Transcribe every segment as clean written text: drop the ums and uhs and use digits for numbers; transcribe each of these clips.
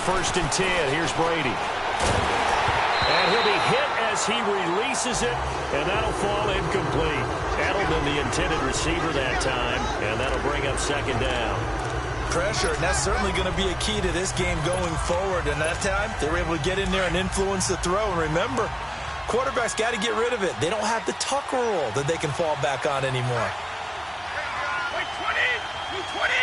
First and 10. Here's Brady. And he'll be hit as he releases it, and that'll fall incomplete. Edelman, the intended receiver that time, and that'll bring up second down. Pressure, and that's certainly going to be a key to this game going forward. And that time, they were able to get in there and influence the throw. And remember, quarterbacks got to get rid of it. They don't have the tuck rule that they can fall back on anymore. Wait, 20! 220!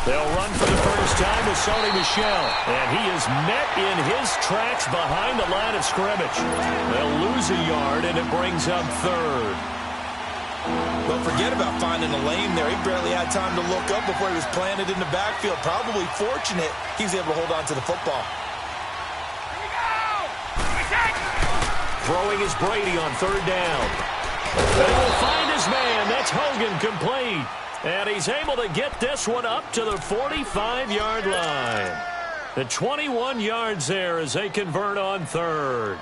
They'll run for the first time with Sony Michel, and he is met in his tracks behind the line of scrimmage. They'll lose a yard, and it brings up third. Well, forget about finding a lane there. He barely had time to look up before he was planted in the backfield. Probably fortunate he was able to hold on to the football. Here we go! Throwing is Brady on third down. They will find his man. That's Hogan, complete. And he's able to get this one up to the 45-yard line. The 21 yards there as they convert on third.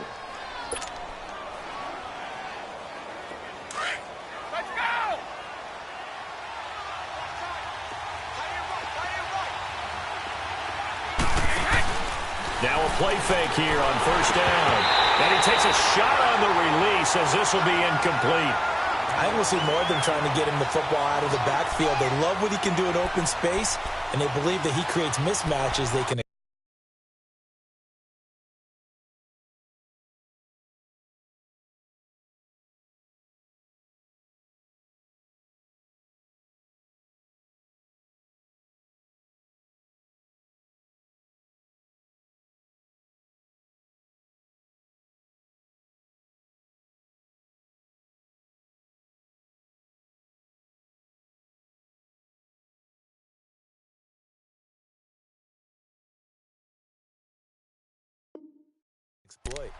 Let's go! Now a play fake here on first down. And he takes a shot on the release as this will be incomplete. I will see more of them trying to get him the football out of the backfield. They love what he can do in open space, and they believe that he creates mismatches they can. Exploit.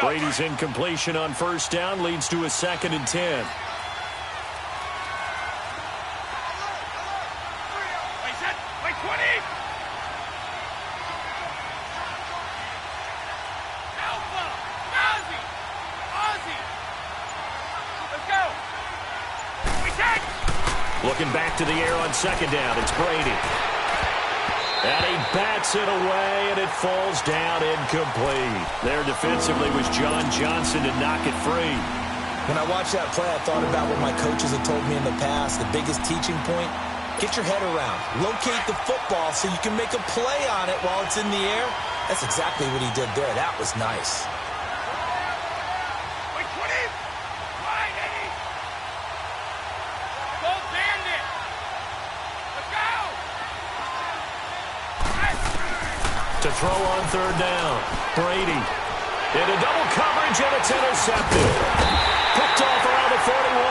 Brady's incompletion on first down leads to a 2nd and 10. Wait, 20! Alpha! Ozzy! Let's go! We take! Looking back to the air on second down, it's Brady. And he bats it away, and it falls down incomplete. There defensively was John Johnson to knock it free. When I watched that play, I thought about what my coaches had told me in the past. The biggest teaching point, get your head around. Locate the football so you can make a play on it while it's in the air. That's exactly what he did there. That was nice. Wait, 20! Right, Eddie! Go Bandit! Let's go! To throw on third down, Brady. Into double coverage, and it's intercepted. Picked off around the 41.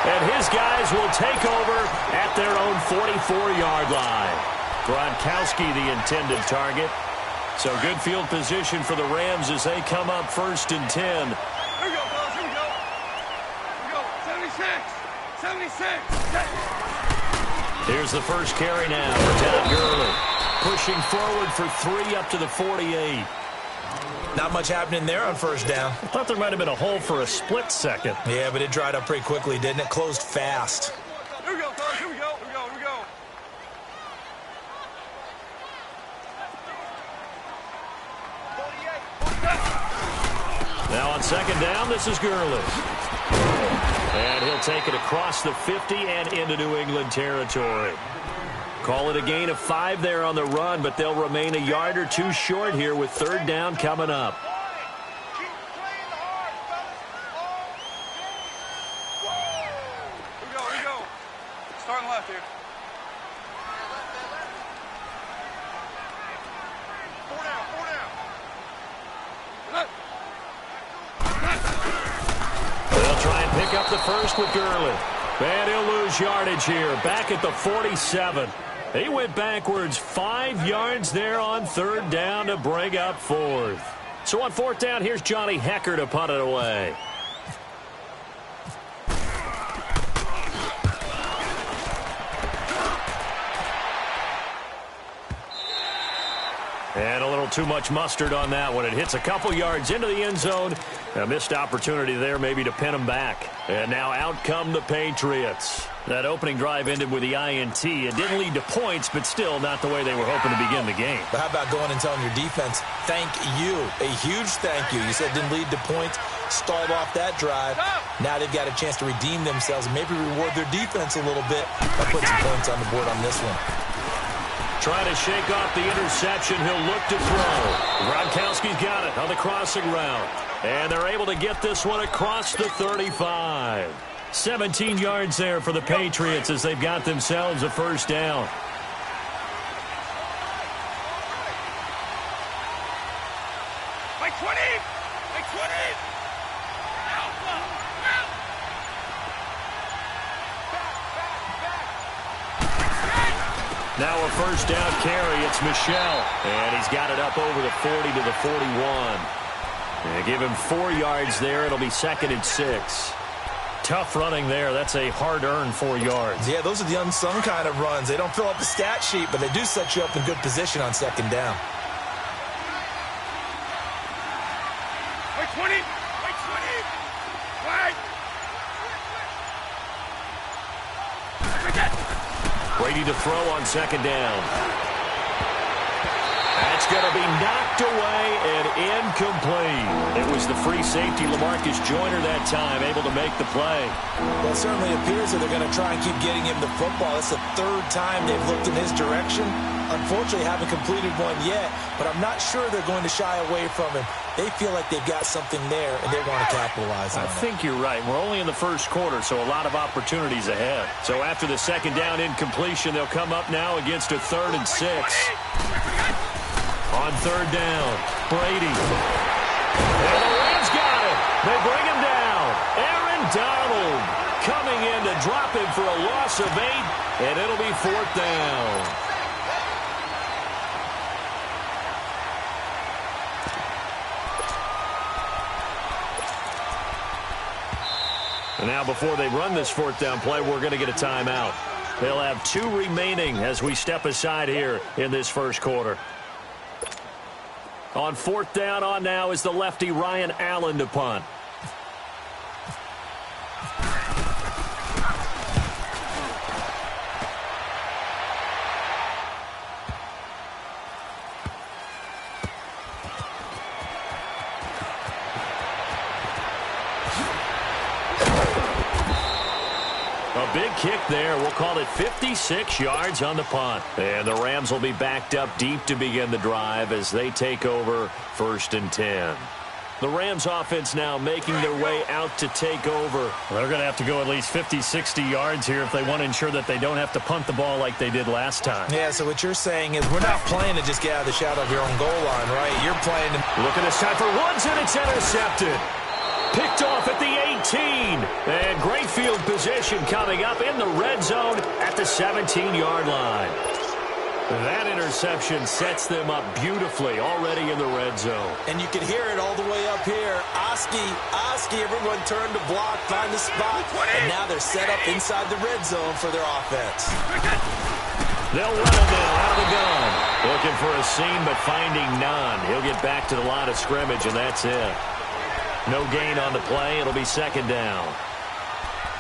And his guys will take over at their own 44-yard line. Gronkowski, the intended target. So good field position for the Rams as they come up 1st and 10. Here we go, fellas. Here we go. Here we go. 76. 76. Here's the first carry now for Todd Gurley. Pushing forward for 3 up to the 48. Not much happening there on first down. I thought there might have been a hole for a split second. Yeah, but it dried up pretty quickly, didn't it? Closed fast. Here we go, fellas. Here we go. Here we go. Here we go. Now on second down, this is Gurley. And he'll take it across the 50 and into New England territory. Call it a gain of 5 there on the run, but they'll remain a yard or 2 short here with third down coming up. Keep playing hard, fellas. Here we go. Here we go. Starting left here. 4 down. 4 down. Look. try and pick up the first with Gurley. And he'll lose yardage here, back at the 47. He went backwards 5 yards there on third down to bring up fourth. So on fourth down, here's Johnny Hecker to punt it away. And a little too much mustard on that one. It hits a couple yards into the end zone. A missed opportunity there maybe to pin them back. And now out come the Patriots. That opening drive ended with the INT. It didn't lead to points, but still not the way they were hoping to begin the game. But how about going and telling your defense, thank you, a huge thank you. You said it didn't lead to points, stalled off that drive. Now they've got a chance to redeem themselves and maybe reward their defense a little bit by putting some points on the board on this one. Trying to shake off the interception. He'll look to throw. Gronkowski's got it on the crossing route. And they're able to get this one across the 35. 17 yards there for the Patriots as they've got themselves a first down. Like 20! Like 20! Now a first down carry. It's Michel. And he's got it up over the 40 to the 41. And give him 4 yards there. It'll be 2nd and 6. Tough running there. That's a hard-earned 4 yards. Yeah, those are the unsung kind of runs. They don't fill up the stat sheet, but they do set you up in good position on second down. Like 20! Like 20! Flag! Brady to throw on second down. That's going to be knocked away and incomplete. It was the free safety, LaMarcus Joyner, that time, able to make the play. Well, it certainly appears that they're going to try and keep getting him the football. It's the third time they've looked in his direction. Unfortunately, haven't completed one yet, but I'm not sure they're going to shy away from him. They feel like they've got something there, and they're going to capitalize on it. I think you're right. We're only in the first quarter, so a lot of opportunities ahead. So after the second down incompletion, they'll come up now against a 3rd and 6. On third down, Brady. And the Rams got it. They bring him down. Aaron Donald coming in to drop him for a loss of 8, and it'll be 4th down. And now before they run this 4th down play, we're going to get a timeout. They'll have 2 remaining as we step aside here in this first quarter. On 4th down on now is the lefty Ryan Allen to punt. A big kick there. We'll call it 56 yards on the punt. And the Rams will be backed up deep to begin the drive as they take over 1st and 10. The Rams offense now making their way out to take over. They're going to have to go at least 50, 60 yards here if they want to ensure that they don't have to punt the ball like they did last time. Yeah, so what you're saying is we're not playing to just get out of the shadow of your own goal line, right? You're playing to... Look at this time for Woods, and it's intercepted. Picked off at the 18. And great field position coming up in the red zone at the 17-yard line. That interception sets them up beautifully already in the red zone. And you can hear it all the way up here. Oski, everyone turned to block, find the spot. And now they're set up inside the red zone for their offense. They'll run it now out of the gun. Looking for a seam, but finding none. He'll get back to the line of scrimmage, and that's it. No gain on the play. It'll be 2nd down.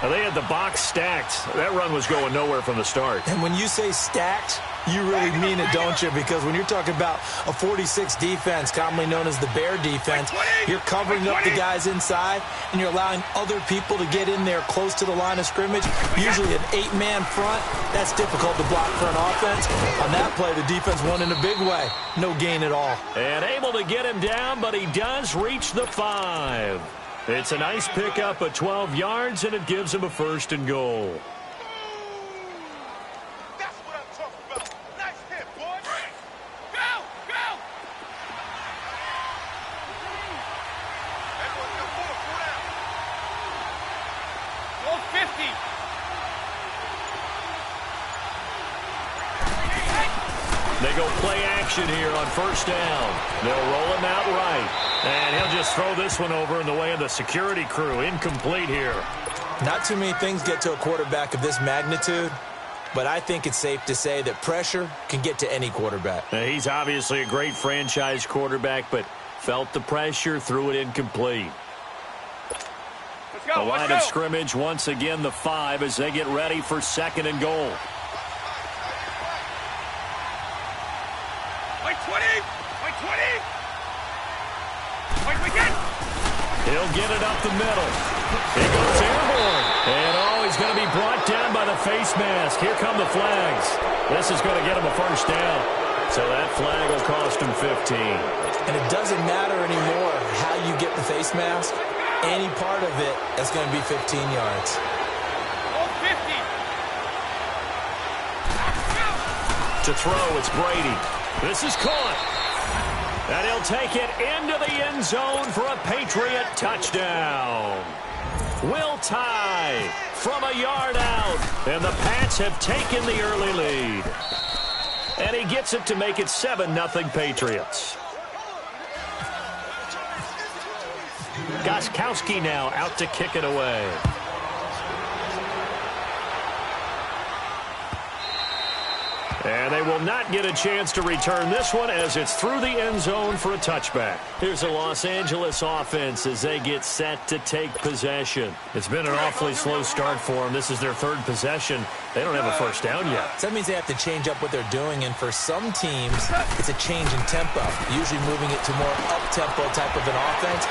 Now, they had the box stacked. That run was going nowhere from the start. And when you say stacked, you really mean it, don't you? Because when you're talking about a 46 defense, commonly known as the Bear defense, you're covering up the guys inside, and you're allowing other people to get in there close to the line of scrimmage. Usually an 8-man front. That's difficult to block for an offense. On that play, the defense won in a big way. No gain at all. And able to get him down, but he does reach the 5. It's a nice pickup of 12 yards, and it gives him a 1st and goal. That's what I'm talking about. Nice hit, boy. Go! Go! Everyone come forward. Go down. They go play action here on first down. They'll roll him out right. And he'll just throw this one over in the way of the security crew. Incomplete here. Not too many things get to a quarterback of this magnitude, but I think it's safe to say that pressure can get to any quarterback. Now, he's obviously a great franchise quarterback, but felt the pressure, threw it incomplete. Let's go, The line of scrimmage, once again, the 5 as they get ready for 2nd and goal. Wait, 20! Wait, 20! Wait, wicket! He'll get it up the middle. He goes airborne. And, he's going to be brought down by the face mask. Here come the flags. This is going to get him a first down. So that flag will cost him 15. And it doesn't matter anymore how you get the face mask. Any part of it is going to be 15 yards. All 50! To throw, it's Brady. This is caught. And he'll take it into the end zone for a Patriot touchdown. Will tie from a yard out. And the Pats have taken the early lead. And he gets it to make it 7-0 Patriots. Gostkowski now out to kick it away. And they will not get a chance to return this one as it's through the end zone for a touchback. Here's the Los Angeles offense as they get set to take possession. It's been an awfully slow start for them. This is their 3rd possession. They don't have a first down yet. So that means they have to change up what they're doing, and for some teams, it's a change in tempo, usually moving it to more up-tempo type of an offense,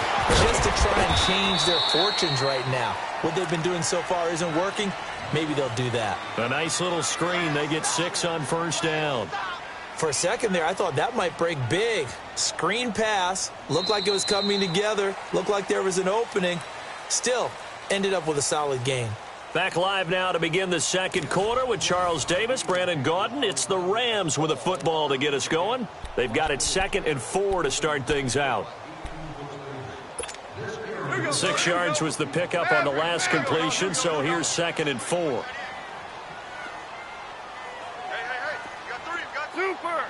just to try and change their fortunes right now. What they've been doing so far isn't working. Maybe they'll do that. A nice little screen. They get 6 on first down. For a second there, I thought that might break big. Screen pass. Looked like it was coming together. Looked like there was an opening. Still, ended up with a solid gain. Back live now to begin the 2nd quarter with Charles Davis, Brandon Gaudin. It's the Rams with a football to get us going. They've got it 2nd and 4 to start things out. 6 yards was the pickup on the last completion, so here's 2nd and 4. Hey, you got 3, you got super!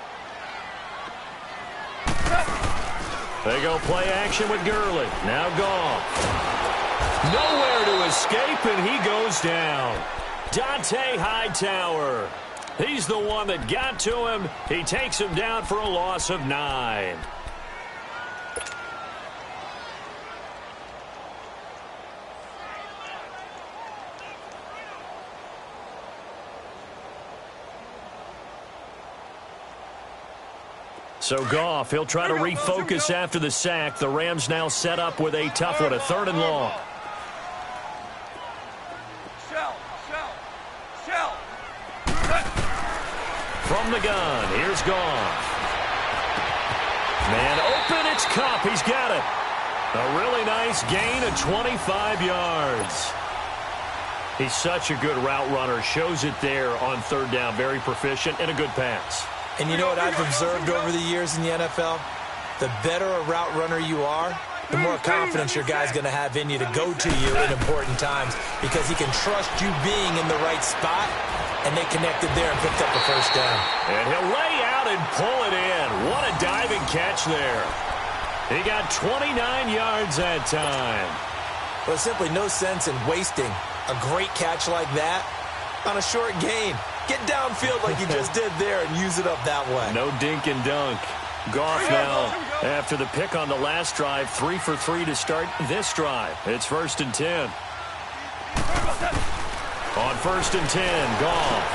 They go play action with Gurley. Now Goff. Nowhere to escape, and he goes down. Dante Hightower. He's the one that got to him. He takes him down for a loss of 9. So Goff, he'll try to refocus after the sack. The Rams now set up with a tough one, a 3rd and long. Shell! From the gun, here's Goff. Man open, it's Kupp. He's got it. A really nice gain of 25 yards. He's such a good route runner. Shows it there on 3rd down. Very proficient and a good pass. And you know what I've observed over the years in the NFL? The better a route runner you are, the more confidence your guy's going to have in you to go to you in important times because he can trust you being in the right spot, and they connected there and picked up the first down. And he'll lay out and pull it in. What a diving catch there. He got 29 yards that time. Well, there's simply no sense in wasting a great catch like that on a short gain. Get downfield like you just did there and use it up that way. No dink and dunk. Goff now, after the pick on the last drive, 3 for 3 to start this drive. It's 1st and 10. On 1st and 10, Goff.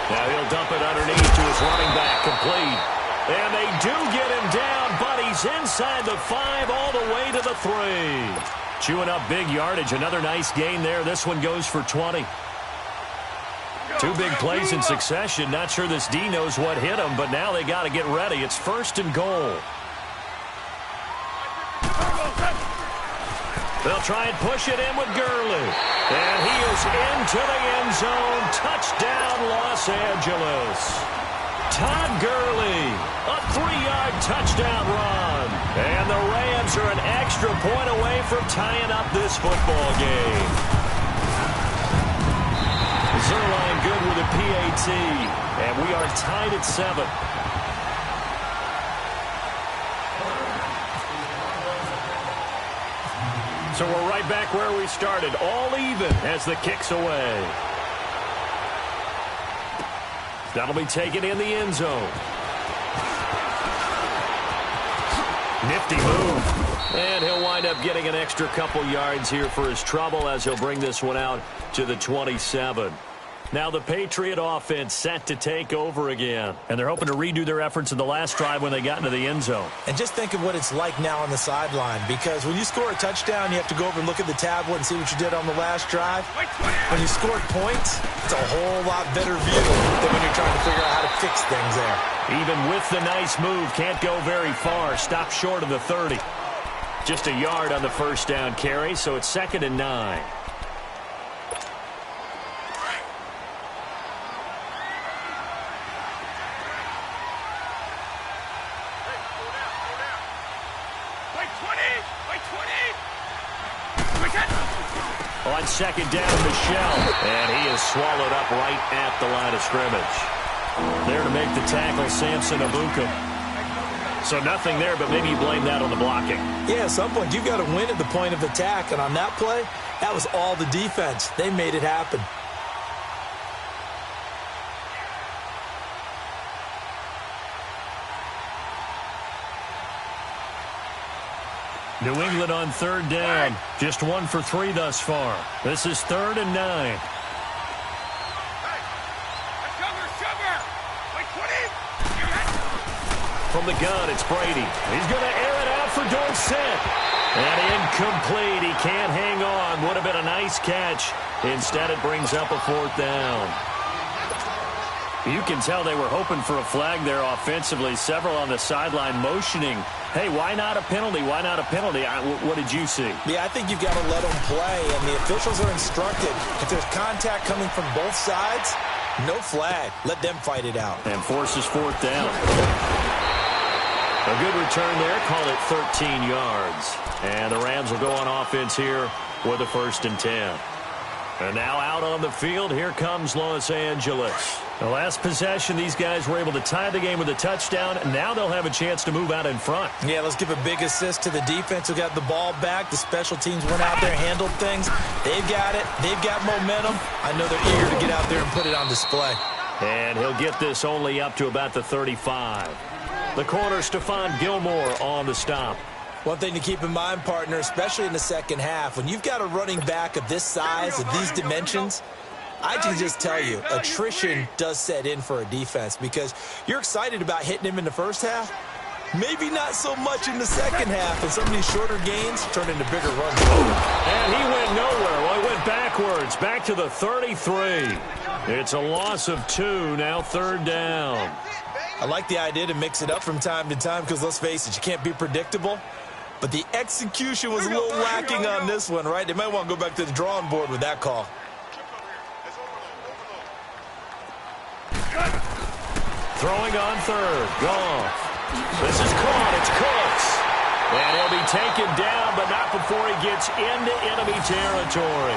Now he'll dump it underneath to his running back, complete. And they do get him down, but he's inside the 5 all the way to the 3. Chewing up big yardage, another nice gain there. This one goes for 20. 2 big plays in succession. Not sure this D knows what hit him, but now they got to get ready. It's 1st and goal. They'll try and push it in with Gurley. And he is into the end zone. Touchdown, Los Angeles. Todd Gurley, a 3-yard touchdown run. And the Rams are an extra point away from tying up this football game. Zerline good with a PAT. And we are tied at 7. So we're right back where we started, all even as the kick's away. That'll be taken in the end zone. Nifty move. And he'll wind up getting an extra couple yards here for his trouble as he'll bring this one out to the 27. Now the Patriot offense set to take over again. And they're hoping to redo their efforts in the last drive when they got into the end zone. And just think of what it's like now on the sideline, because when you score a touchdown, you have to go over and look at the tablet and see what you did on the last drive. When you scored points, it's a whole lot better view than when you're trying to figure out how to fix things there. Even with the nice move, can't go very far. Stop short of the 30. Just a yard on the first down carry, so it's 2nd and 9. On 2nd down, Michelle, and he is swallowed up right at the line of scrimmage. There to make the tackle, Samson Abuka. So nothing there, but maybe you blame that on the blocking. Yeah, at some point, you've got to win at the point of attack, and on that play, that was all the defense. They made it happen. New England on 3rd down. Just 1 for 3 thus far. This is 3rd and 9. From the gun, it's Brady. He's going to air it out for Dorsett. And incomplete. He can't hang on. Would have been a nice catch. Instead, it brings up a 4th down. You can tell they were hoping for a flag there offensively. Several on the sideline motioning. Hey, why not a penalty? Why not a penalty? What did you see? Yeah, I think you've got to let them play, and the officials are instructed. If there's contact coming from both sides, no flag. Let them fight it out. And forces 4th down. A good return there. Call it 13 yards. And the Rams will go on offense here with a 1st and 10. And now out on the field, here comes Los Angeles. The last possession, these guys were able to tie the game with a touchdown. And now they'll have a chance to move out in front. Yeah, let's give a big assist to the defense who got the ball back. The special teams went out there, handled things. They've got it. They've got momentum. I know they're eager to get out there and put it on display. And he'll get this only up to about the 35. The corner, Stephon Gilmore on the stop. One thing to keep in mind, partner, especially in the second half, when you've got a running back of this size, of these dimensions, I can just tell you, attrition does set in for a defense because you're excited about hitting him in the first half. Maybe not so much in the second half, and some of these shorter gains turn into bigger runs. And he went nowhere. Well, he went backwards, back to the 33. It's a loss of 2, now 3rd down. I like the idea to mix it up from time to time because, let's face it, you can't be predictable. But the execution was a little lacking on this one, right? They might want to go back to the drawing board with that call. Throwing on 3rd. Goff. This is caught. It's Cooks. And he'll be taken down, but not before he gets into enemy territory.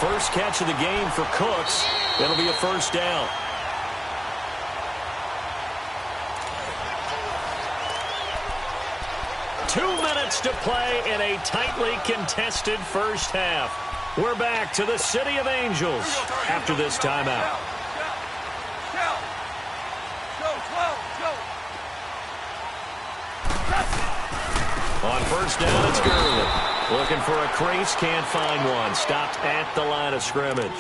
First catch of the game for Cooks. It'll be a 1st down. To play in a tightly contested first half. We're back to the City of Angels after this timeout. On 1st down, it's Gurley. Looking for a crease, can't find one. Stopped at the line of scrimmage.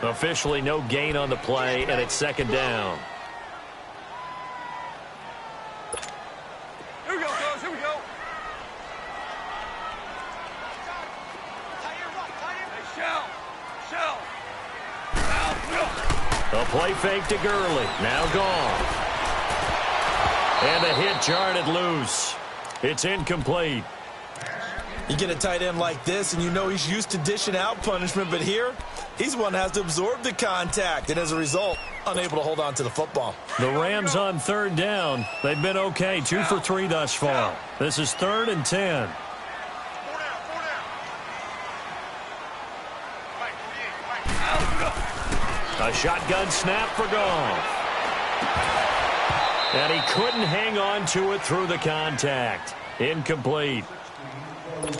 Officially no gain on the play, and it's 2nd down. A play fake to Gurley. Now gone. And the hit jarred loose. It's incomplete. You get a tight end like this, and you know he's used to dishing out punishment, but here, he's one that has to absorb the contact, and as a result, unable to hold on to the football. The Rams on 3rd down. They've been okay, 2 for 3 thus far. This is 3rd and 10. A shotgun snap for Goff. And he couldn't hang on to it through the contact. Incomplete.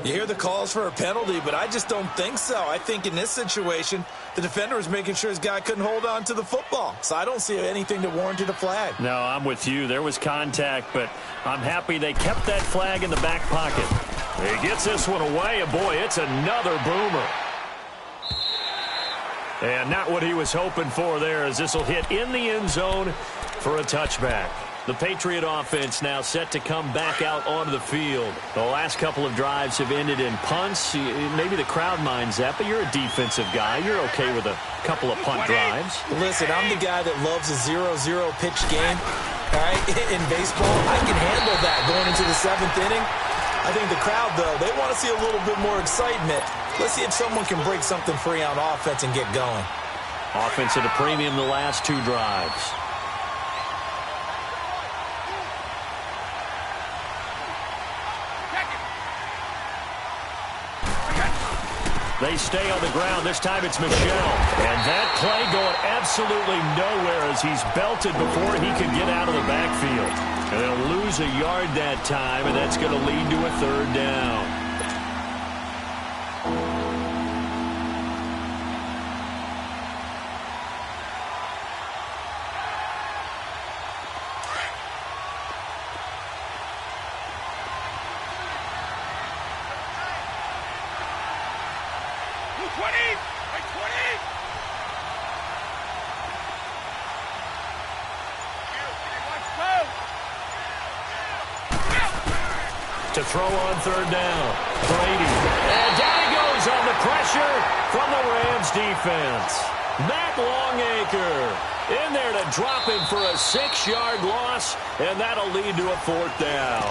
You hear the calls for a penalty, but I just don't think so. I think in this situation, the defender was making sure his guy couldn't hold on to the football. So I don't see anything that warranted a flag. No, I'm with you. There was contact, but I'm happy they kept that flag in the back pocket. He gets this one away, and boy, it's another boomer. And not what he was hoping for there, as this will hit in the end zone for a touchback. The Patriot offense now set to come back out onto the field. The last couple of drives have ended in punts. Maybe the crowd minds that, but you're a defensive guy. You're okay with a couple of punt drives. Listen, I'm the guy that loves a 0-0 pitch game. All right, in baseball, I can handle that going into the 7th inning. I think the crowd, though, they want to see a little bit more excitement. Let's see if someone can break something free on offense and get going. Offense at a premium the last 2 drives. They stay on the ground. This time it's Michel. And that play going absolutely nowhere as he's belted before he can get out of the backfield. And they'll lose a yard that time, and that's going to lead to a 3rd down. To throw on 3rd down. Brady. And down he goes on the pressure from the Rams defense. Matt Longacre in there to drop him for a 6-yard loss, and that'll lead to a 4th down.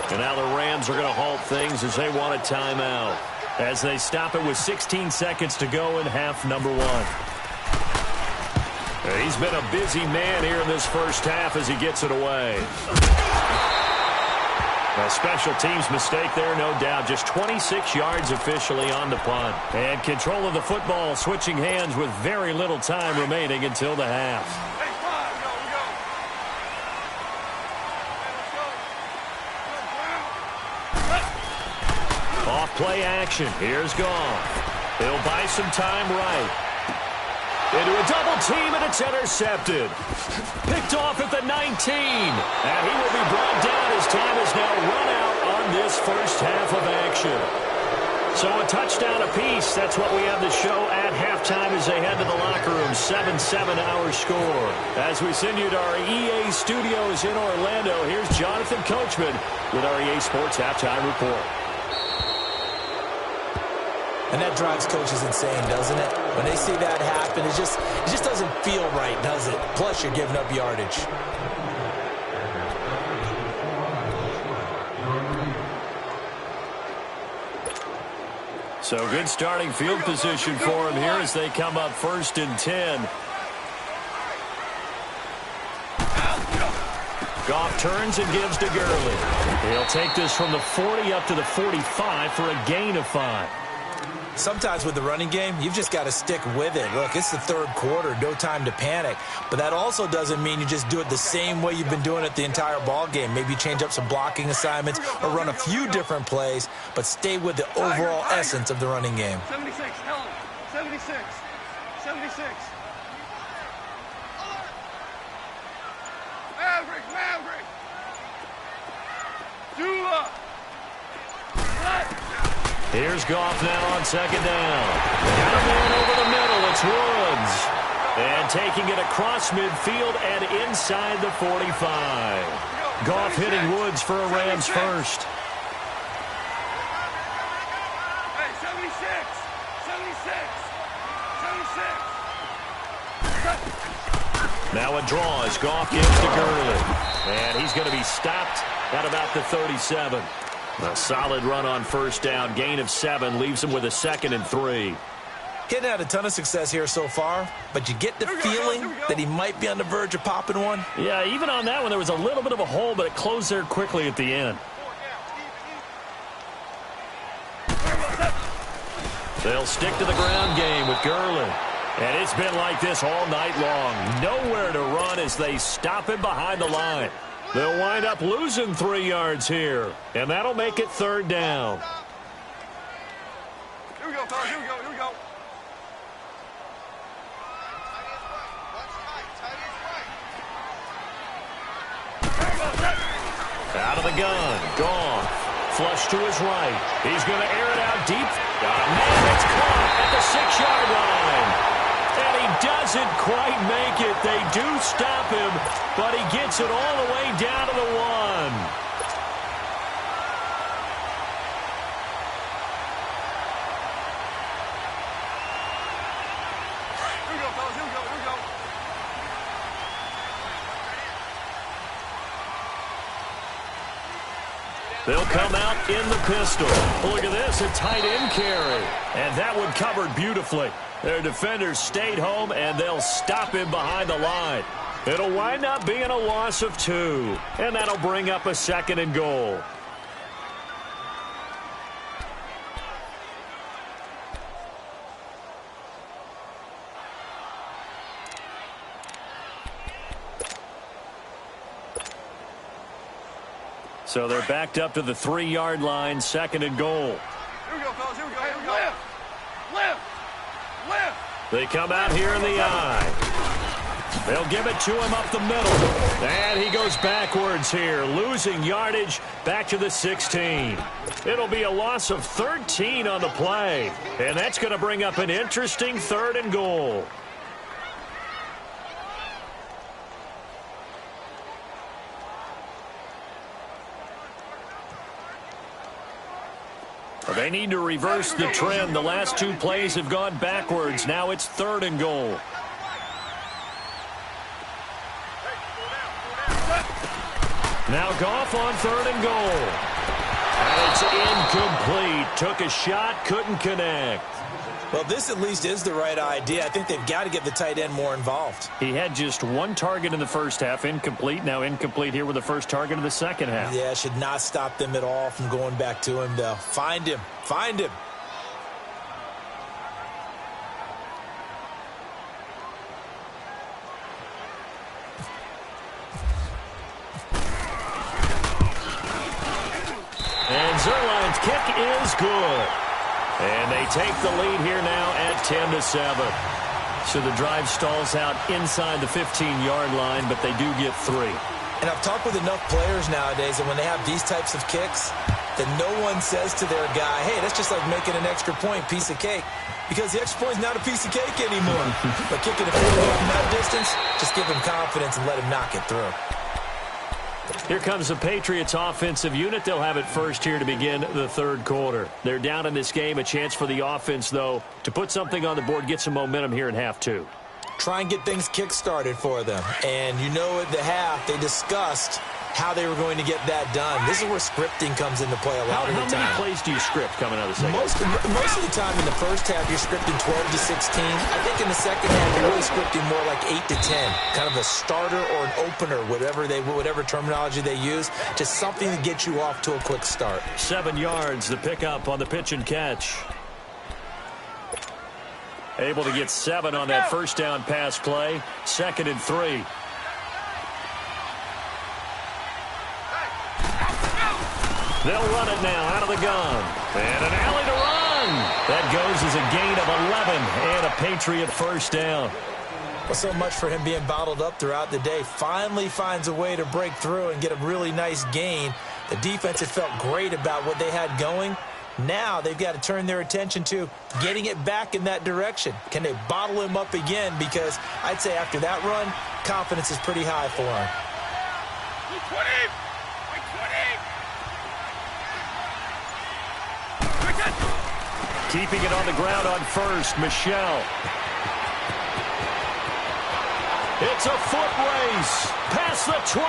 And now the Rams are going to halt things as they want a timeout, as they stop it with 16 seconds to go in half number 1. He's been a busy man here in this first half as he gets it away. A special teams mistake there, no doubt. Just 26 yards officially on the punt. And control of the football switching hands with very little time remaining until the half. Off play action. Here's Goff. He'll buy some time right. Into a double team, and it's intercepted. Picked off at the 19. And he will be brought down as time is now run out on this first half of action. So a touchdown apiece. That's what we have to show at halftime as they head to the locker room. 7-7 our score. As we send you to our EA studios in Orlando, here's Jonathan Coachman with our EA Sports Halftime Report. And that drives coaches insane, doesn't it? When they see that happen, it just doesn't feel right, does it? Plus, you're giving up yardage. So good starting field position for him here as they come up 1st and 10. Goff turns and gives to Gurley. He'll take this from the 40 up to the 45 for a gain of 5. Sometimes with the running game, you've just got to stick with it. Look, it's the 3rd quarter, no time to panic. But that also doesn't mean you just do it the same way you've been doing it the entire ball game. Maybe change up some blocking assignments or run a few different plays, but stay with the overall essence of the running game. 76, Helen. 76. 76. Maverick. Dula. Here's Goff now on 2nd down. Got a man over the middle. It's Woods. And taking it across midfield and inside the 45. Goff hitting Woods for a Rams first. Hey, 76. 76. Now a draw as Goff gives to Gurley. And he's going to be stopped at about the 37. A solid run on 1st down. Gain of 7 leaves him with a 2nd and 3. Getting had a ton of success here so far, but you get the feeling that he might be on the verge of popping one. Yeah, even on that one, there was a little bit of a hole, but it closed there quickly at the end. They'll stick to the ground game with Gurley. And it's been like this all night long. Nowhere to run as they stop him behind the line. They'll wind up losing 3 yards here, and that'll make it 3rd down. Here we go, fellas. Here we go. Here we go. Out of the gun. Goff. Flush to his right. He's going to air it out deep. Man, it's caught at the 6-yard line. And he doesn't quite make it. They do stop him, but he gets it all the way down to the 1. Here we go, fellas. Here we go. Here we go. They'll come out in the pistol. Look at this, a tight end carry. And that one covered beautifully. Their defenders stayed home, and they'll stop him behind the line. It'll wind up being a loss of 2. And that'll bring up a 2nd and goal. So they're backed up to the 3-yard line, 2nd and goal. Here we go, fellas. Here we go. Here we go. Lift. Lift. Lift. They come out here in the eye. They'll give it to him up the middle. And he goes backwards here, losing yardage back to the 16. It'll be a loss of 13 on the play. And that's going to bring up an interesting 3rd and goal. They need to reverse the trend. The last 2 plays have gone backwards. Now it's 3rd and goal. Now Goff on 3rd and goal. And it's incomplete. Took a shot, couldn't connect. Well, this at least is the right idea. I think they've got to get the tight end more involved. He had just 1 target in the first half, incomplete. Now incomplete here with the first target of the second half. Yeah, should not stop them at all from going back to him, though. Find him. Find him. And Zerline's kick is good. And they take the lead here now at 10-7. So the drive stalls out inside the 15-yard line, but they do get 3. And I've talked with enough players nowadays that when they have these types of kicks, that no one says to their guy, hey, that's just like making an extra point, piece of cake. Because the extra point is not a piece of cake anymore. But kicking a field goal from that distance, just give him confidence and let him knock it through. Here comes the Patriots offensive unit. They'll have it first here to begin the 3rd quarter. They're down in this game. A chance for the offense, though, to put something on the board, get some momentum here in half 2. Try and get things kick-started for them. And you know at the half, they discussed how they were going to get that done. This is where scripting comes into play a lot of the time. How many plays do you script coming out of the second? Most of the time in the first half, you're scripting 12 to 16. I think in the second half, you're really scripting more like 8 to 10. Kind of a starter or an opener, whatever terminology they use. Just something to get you off to a quick start. 7 yards, the pickup on the pitch and catch. Able to get 7 on that first down pass play. 2nd and 3. They'll run it now out of the gun. And an alley to run. That goes as a gain of 11 and a Patriot first down. Well, so much for him being bottled up throughout the day. Finally finds a way to break through and get a really nice gain. The defense had felt great about what they had going. Now they've got to turn their attention to getting it back in that direction. Can they bottle him up again? Because I'd say after that run, confidence is pretty high for him. 20! Keeping it on the ground on first, Michelle. It's a foot race past the 20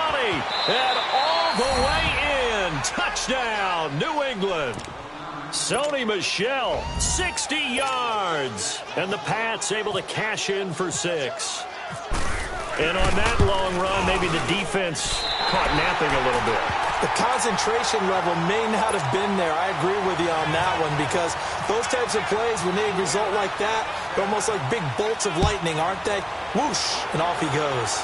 and all the way in. Touchdown, New England. Sony Michel, 60 yards. And the Pats able to cash in for 6. And on that long run, maybe the defense caught napping a little bit. The concentration level may not have been there. I agree with you on that one because those types of plays, when they result like that, they're almost like big bolts of lightning, aren't they? Whoosh, and off he goes.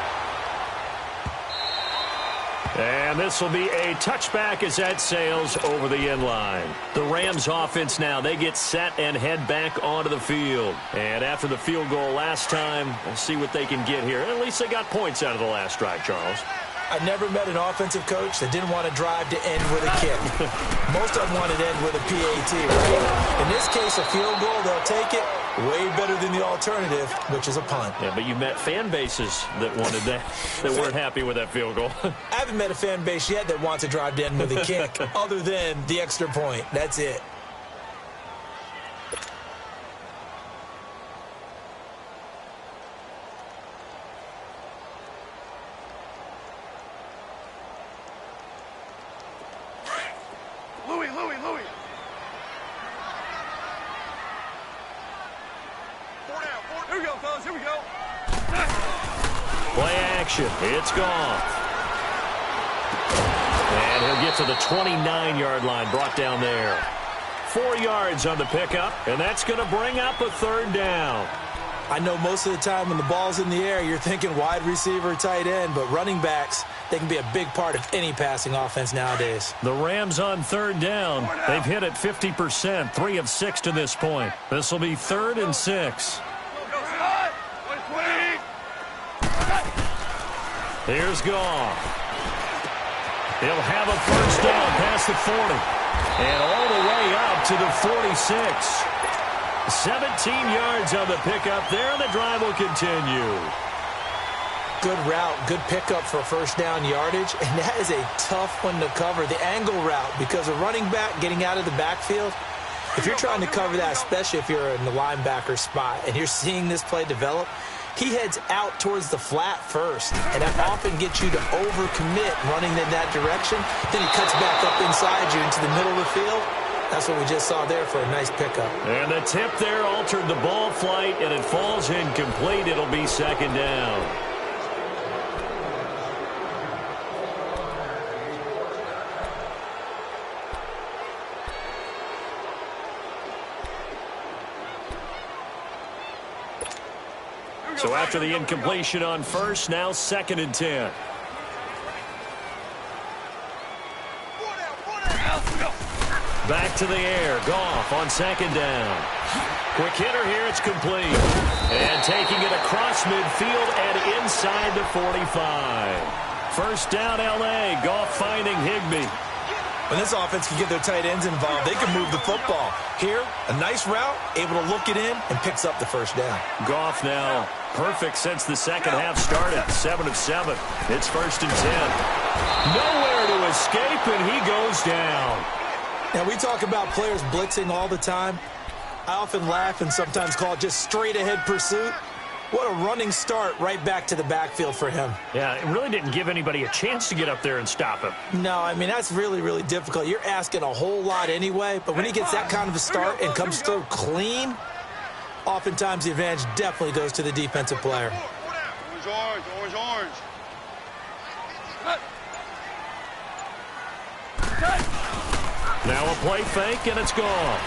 And this will be a touchback as that sails over the end line. The Rams offense now, they get set and head back onto the field. And after the field goal last time, we'll see what they can get here. At least they got points out of the last drive, Charles. I've never met an offensive coach that didn't want to drive to end with a kick. Most of them wanted to end with a PAT, right? In this case, a field goal, they'll take it. Way better than the alternative, which is a punt. Yeah, but you met fan bases that wanted that, that weren't happy with that field goal. I haven't met a fan base yet that wants to drive to end with a kick, other than the extra point. That's it. Louis. Here we go, fellas. Here we go. Play action. It's gone. And he'll get to the 29-yard line, brought down there. 4 yards on the pickup, and that's going to bring up a third down. I know most of the time when the ball's in the air, you're thinking wide receiver, tight end, but running backs, they can be a big part of any passing offense nowadays. The Rams on third down. They've hit it 50%, 3 of 6 to this point. This will be 3rd and 6. Here's Goff. He'll have a first down past the 40. And all the way up to the 46. 17 yards on the pickup there, and the drive will continue. Good route, good pickup for first down yardage, and that is a tough one to cover, the angle route, because a running back getting out of the backfield, if you're trying to cover that, especially if you're in the linebacker spot, and you're seeing this play develop, he heads out towards the flat first, and that often gets you to overcommit running in that direction. Then he cuts back up inside you into the middle of the field. That's what we just saw there for a nice pickup. And the tip there altered the ball flight, and it falls incomplete. It'll be 2nd down. So after the incompletion on first, now 2nd and 10. Back to the air. Goff on 2nd down. Quick hitter here. It's complete. And taking it across midfield and inside the 45. First down, L.A. Goff finding Higbee. When this offense can get their tight ends involved, they can move the football. Here, a nice route, able to look it in, and picks up the first down. Goff now perfect since the second half started. 7 of 7. It's 1st and 10. Nowhere to escape, and he goes down. Now, we talk about players blitzing all the time. I often laugh and sometimes call it just straight-ahead pursuit. What a running start right back to the backfield for him. Yeah, it really didn't give anybody a chance to get up there and stop him. No, I mean, that's really, really difficult. You're asking a whole lot anyway, but when he gets that kind of a start and comes through clean, oftentimes the advantage definitely goes to the defensive player. Orange. Now a play fake, and it's gone.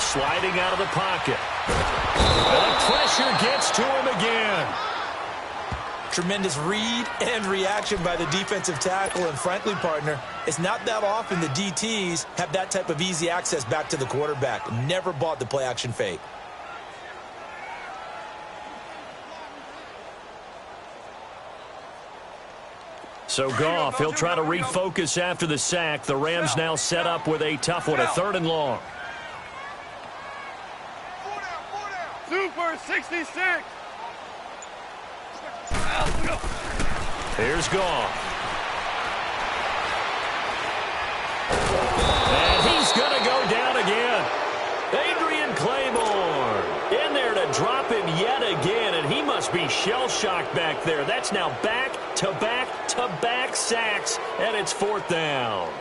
Sliding out of the pocket. And the pressure gets to him again. Tremendous read and reaction by the defensive tackle, and frankly, partner, it's not that often the DTs have that type of easy access back to the quarterback. Never bought the play-action fake. So Goff, he'll try to refocus after the sack. The Rams now set up with a tough one, a 3rd and long. Super 66. Here's Goff. And he's going to go down again. Adrian Claiborne in there to drop him yet again, and he must be shell-shocked back there. That's now back-to-back-to-back sacks, and it's 4th down.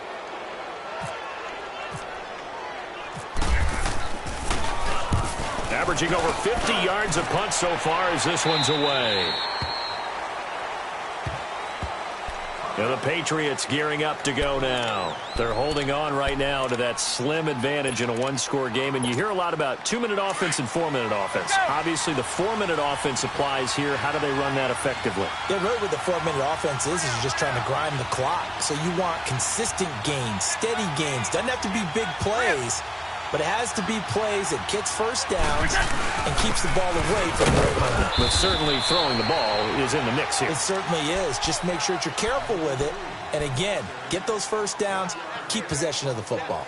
Averaging over 50 yards a punt so far as this one's away. And the Patriots gearing up to go now. They're holding on right now to that slim advantage in a one-score game. And you hear a lot about 2-minute offense and 4-minute offense. Obviously, the 4-minute offense applies here. How do they run that effectively? Yeah, really what the 4-minute offense is you're just trying to grind the clock. So you want consistent gains, steady gains. Doesn't have to be big plays, but it has to be plays that gets first downs and keeps the ball away from their opponent. But certainly throwing the ball is in the mix here. It certainly is. Just make sure that you're careful with it. And again, get those first downs, keep possession of the football.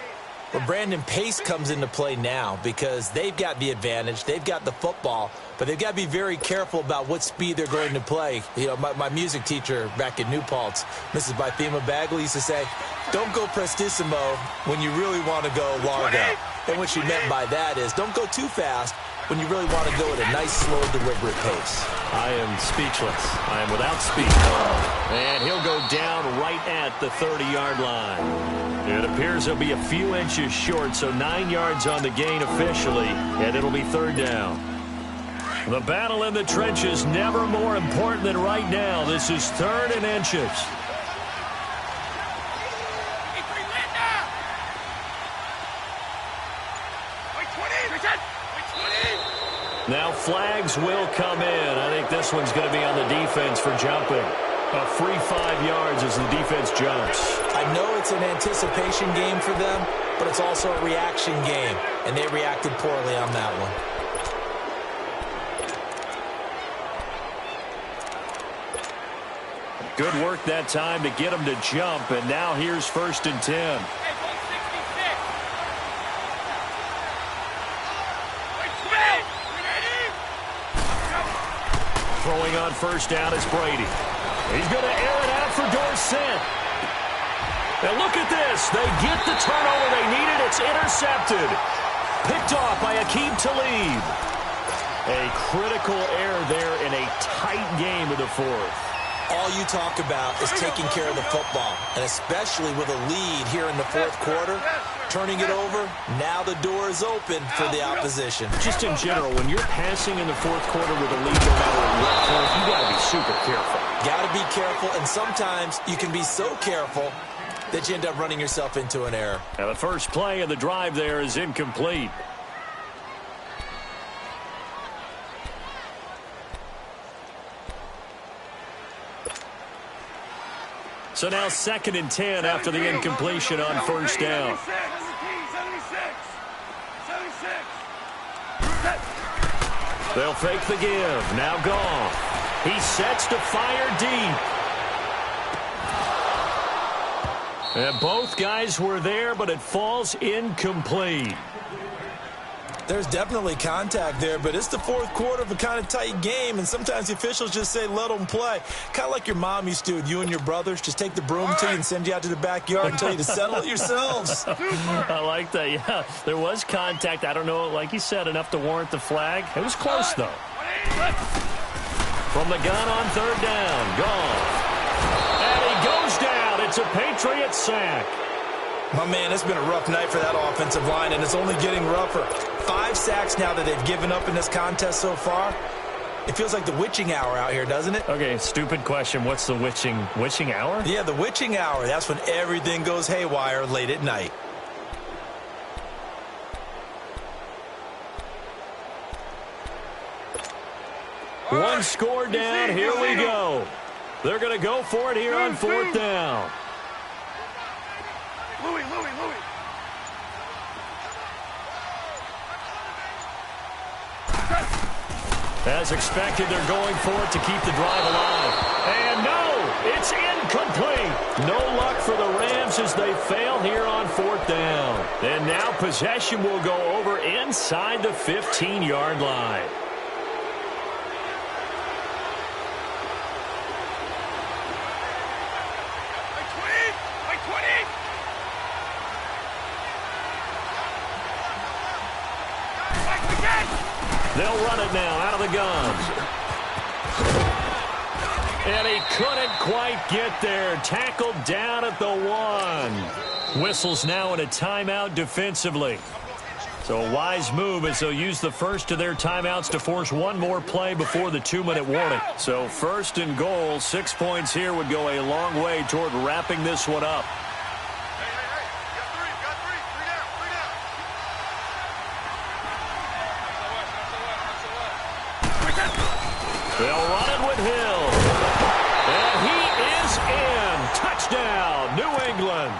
Well, Brandon, pace comes into play now because they've got the advantage. They've got the football, but they've got to be very careful about what speed they're going to play. You know, my music teacher back in New Paltz, Mrs. Bythema Bagley, used to say, don't go prestissimo when you really want to go largo. And what she meant by that is don't go too fast when you really want to go at a nice, slow, deliberate pace. I am speechless. I am without speech. And he'll go down right at the 30-yard line. It appears he'll be a few inches short, so 9 yards on the gain officially, and it'll be third down. The battle in the trenches never more important than right now. This is third and inches. Now flags will come in. I think this one's going to be on the defense for jumping. A free 5 yards as the defense jumps. I know it's an anticipation game for them, but it's also a reaction game, and they reacted poorly on that one. Good work that time to get him to jump, and now here's 1st and 10. Throwing on first down is Brady. He's going to air it out for Dorsett. And look at this. They get the turnover they needed. It's intercepted. Picked off by Aqib Talib. A critical error there in a tight game of the fourth. All you talk about is taking care of the football, and especially with a lead here in the fourth quarter, turning it over, now the door is open for the opposition. Just in general, when you're passing in the fourth quarter with a lead, no matter what point, you got to be super careful. Got to be careful, and sometimes you can be so careful that you end up running yourself into an error. Now the first play of the drive there is incomplete. So now 2nd and 10 after the incompletion on first down. They'll fake the give. Now gone. He sets to fire deep. And both guys were there, but it falls incomplete. There's definitely contact there, but it's the fourth quarter of a kind of tight game, and sometimes the officials just say, let them play. Kind of like your mom used to with you and your brothers. Just take the broom to you and send you out to the backyard and tell you to settle it yourselves. I like that, yeah. There was contact. I don't know, like you said, enough to warrant the flag. It was close, though. From the gun on third down. Gone. And he goes down. It's a Patriot sack. My man, it's been a rough night for that offensive line, and it's only getting rougher. 5 sacks now that they've given up in this contest so far. It feels like the witching hour out here, doesn't it? Okay, stupid question. What's the witching hour? Yeah, the witching hour. That's when everything goes haywire late at night. One score down. Here we go. They're going to go for it here on fourth down. Louis. As expected, they're going for it to keep the drive alive. And no, it's incomplete. No luck for the Rams as they fail here on fourth down. And now possession will go over inside the 15-yard line. They'll run it now out of the gun. And he couldn't quite get there. Tackled down at the 1. Whistles now in a timeout defensively. So a wise move as they'll use the first of their timeouts to force one more play before the 2-minute warning. So first and goal, 6 points here would go a long way toward wrapping this one up. They'll run it with Hill. And he is in. Touchdown, New England.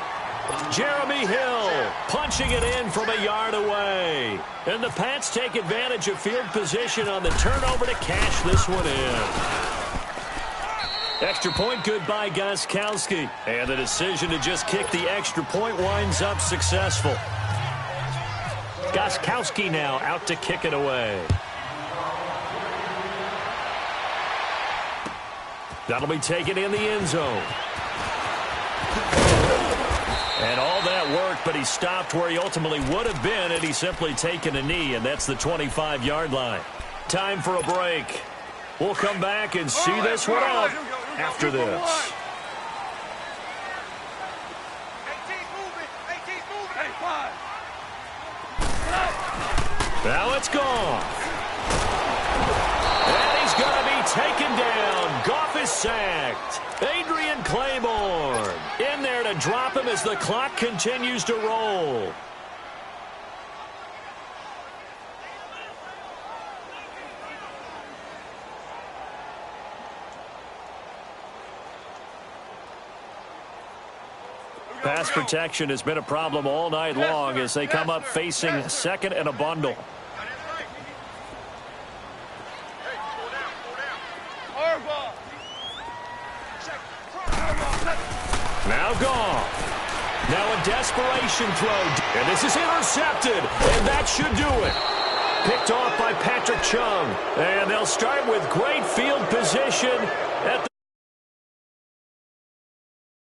Jeremy Hill punching it in from a yard away. And the Pats take advantage of field position on the turnover to cash this one in. Extra point good by Gostkowski. And the decision to just kick the extra point winds up successful. Gostkowski now out to kick it away. That'll be taken in the end zone. And all that worked, but he stopped where he ultimately would have been had he simply taken a knee, and that's the 25-yard line. Time for a break. We'll come back and see this one out after this. Now it's gone. And he's going to be taken down. Goff is sacked. Adrian Claiborne in there to drop him as the clock continues to roll. Pass protection has been a problem all night long as they come up facing second and a bundle. Now gone. Now a desperation throw. And this is intercepted. And that should do it. Picked off by Patrick Chung. And they'll start with great field position at the